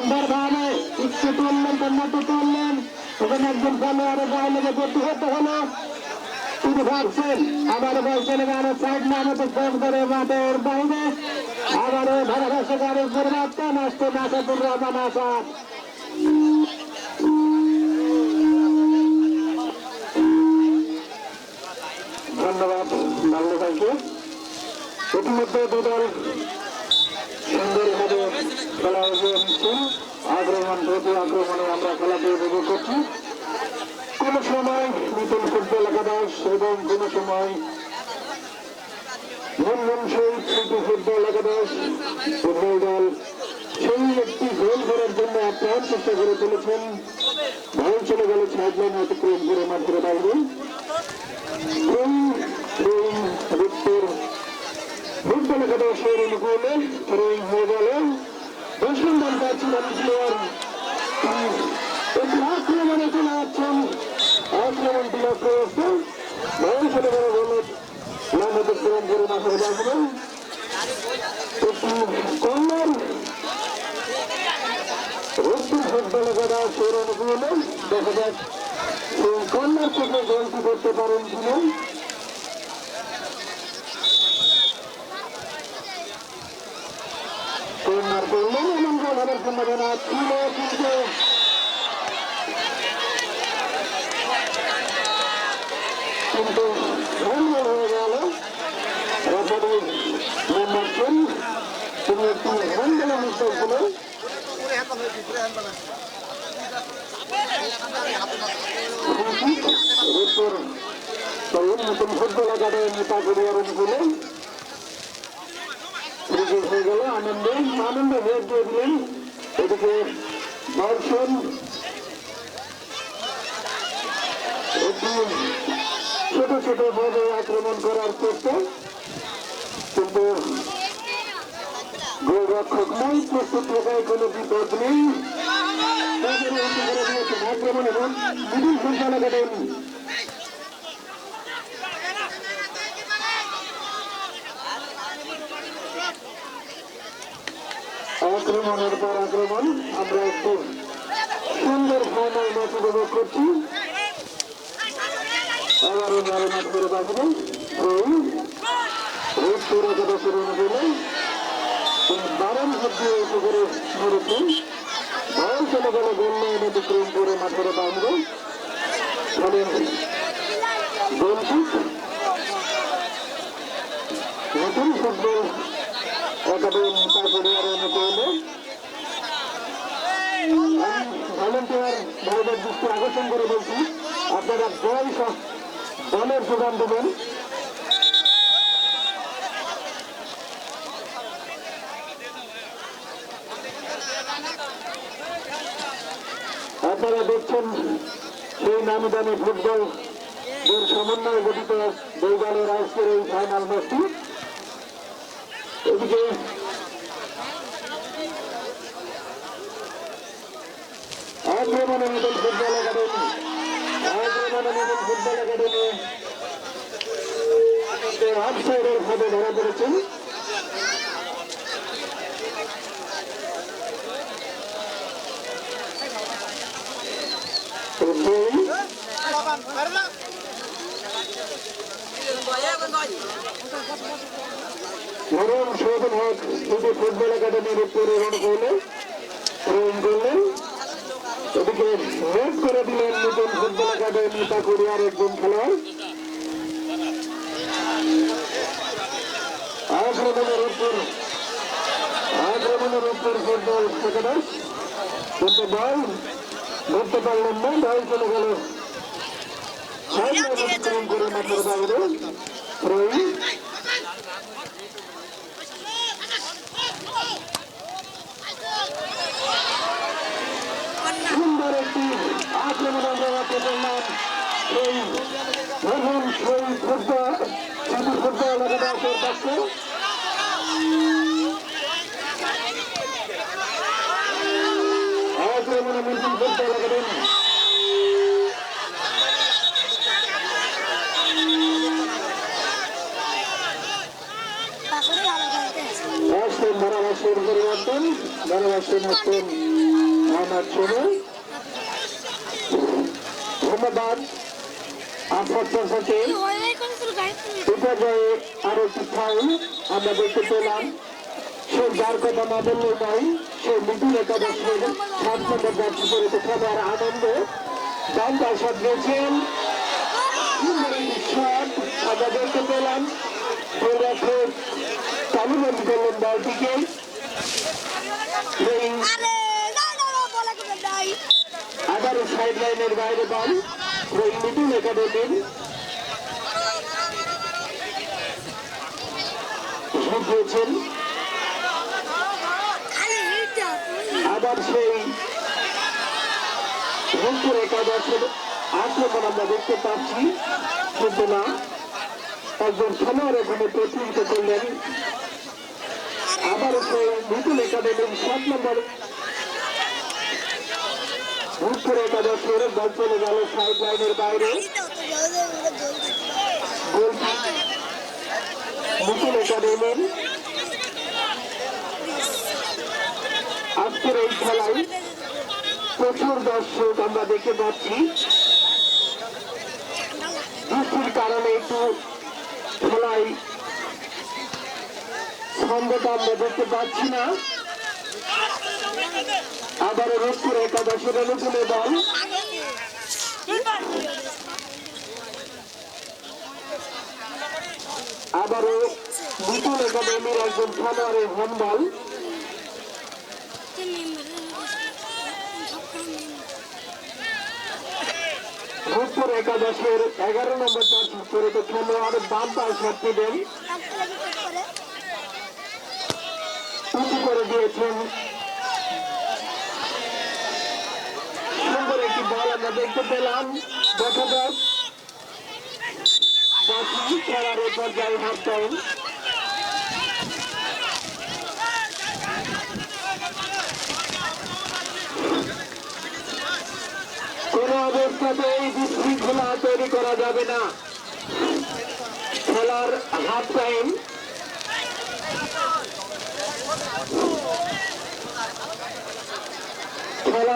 সুন্দরভাবে একটু তুললেন, কন্যাটি তুললেন, ওখানে একজন খেলোয়াড়ের গায়ে লেগে যেতে হতে হলো। তিনি ভাবছেন আবার বলছেন গাড়ি সাইড না আমাদের ফোন করে মাঠের বাইরে আবারও ধারাভাষ্য গাড়ির পরিবর্তন আসতে নাসাদুর রহমান আসাদ। ধন্যবাদ বাংলা ভাইকে। ইতিমধ্যে দুদল সুন্দরভাবে খেলা এগিয়ে নিচ্ছে। আক্রমণ প্রতি আক্রমণে আমরা খেলাতে উপভোগ করছি। কোন সময় নতুন ফুটবল একাদশ এবং কোন সময় স্মৃতি ফুটবল একাদশ ফুটবল দল সেই একটি গোল করার জন্য আপ্রাণ চেষ্টা করে চলেছেন। বল চলে গেল সাইডলাইন অতিক্রম করে মাঠের বাইরে। ফুটবল একাদশের অনুকূলে থ্রোয়িং হয়ে গেল। 10 নম্বর পাচ্ছিলেন প্লেয়ার আক্রমণে চলে যাচ্ছেন। আক্রমণটি লক্ষ্য করছে বল চলে গেল গোলের লাইন অতিক্রম করে মাঠের বাইরে। কর্নার ফুটবল একাদশের অনুকূলে দেখা যাক কর্নার থেকে গোলটি করতে পারেন কিনা। কর্নার করলেন এমন গোল হওয়ার সম্ভাবনা ছিল, কিন্তু গোল হয়ে গেল। তিনি একটি হ্যান্ডেলের মিস্টেক ছিলেন। নতুন ফুটবল একাডেমি নেতা করিয়ার অনুকূলে হয়ে গেল। আনন্দ ভোট দিয়ে দিলেন। এদিকে দর্শন একটু ছোট ছোট ভাবে আক্রমণ করার চেষ্টা, কিন্তু গোলরক্ষক নয়, প্রস্তুত থাকায় কোনো বিপদ নেই। আক্রমণ এবং মিডিল ফুটবল একাডেমি আক্রমণের পর আক্রমণ। আমরা একটু সুন্দর ফাইনাল ম্যাচ উপভোগ করছি। আবারও মাঠ করে বাঁচবে একাদশের অনুকূলে দারুণ শক্তি উঁচু করে ধরেছেন। বল চলে গেল গোল লাইন অতিক্রম করে মাঠের বাঁধবে। ফলে গোলকিক নতুন ফুটবল একাডেমি নেতা করিয়ার অনুকূলে। ভলেন্টিয়ার ভাইদের দৃষ্টি আকর্ষণ করে বলছি, আপনারা দলের যোগান দেবেন। আপনারা দেখছেন সেই নামি দামি ফুটবল সমন্বয়ে গঠিত দুই দলের আজকের এই ফাইনাল ম্যাচটি। এদিকে আক্রমণে নতুন ফুটবল একাডেমি হাফ সাইডের ভাবে ধরা পড়েছেন। ফুটবল একাডেমির উপরে অনুকূলে থ্রোয়িং করলেন। এদিকে হেড করে দিলেন নতুন ফুটবল একাডেমি নেতা করিয়ার একজন খেলোয়াড়। আক্রমণের উপর ফুটবল একাদশ, কিন্তু বল ধরতে পারলেন না। বল চলে গেল অতিক্রম করে মাঠের বাইরে। সুন্দর একটি আক্রমণ আমরা রাখতে পারলাম এই ধরুন সেই ফুটবল একাদশের পক্ষে। আক্রমণে নতুন ফুটবল একাডেমি ধারাভাষ্যের পরিবর্তন, ধারাভাষ্য নতুন আমার জন্য ধন্যবাদ। আসাদ চাষাকে বিপর্যয়ে আরো একটি ফাউল আমরা দেখতে পেলাম। সে যার কথা না বললে নাই, সে মিডল একাদশের 7 নম্বর জার্সি পরে খেলোয়াড় আনন্দ ডান পায়ে শট দিয়েছেন। আমরা দেখতে পেলাম গোলরক্ষক তালুবন্দি করলেন বলটিকে। আবারও সাইড লাইনের বাইরে বল ওই মিডল একাডেমির দিয়েছেন। আবার সেই রংপুর একাদশের আক্রমণ আমরা দেখতে পাচ্ছি, কিন্তু না, একজন খেলোয়াড় এখানে প্রতিহিত করলেন। আবারও সেই মিডল একাডেমির 7 নম্বর রংপুর একাদশের বল চলে গেল সাইড লাইনের বাইরে। মিডল একাডেমির আজকের এই খেলায় প্রচুর দর্শক আমরা দেখতে পাচ্ছি। বৃষ্টির কারণে একটু খেলায় ছন্দটা আমরা দেখতে পাচ্ছি না। আবারও রংপুর একাদশের অনুকূলে দল। আবারও মিডল একাডেমির একজন খেলোয়াড়ের হোম বল। রংপুর একাদশের 11 নম্বর জার্সি পরে খেলোয়াড় বাম পায়ে শট দিবেন, উঁচু করে দিয়েছেন। সুন্দর একটি বল আমরা দেখতে পেলাম। দেখা যাক খেলার এ পর্যায়ে হাফ টাইম। কোন অবস্থাতেই বিশৃঙ্খলা তৈরি করা যাবে না। খেলার হাফ টাইম। খেলা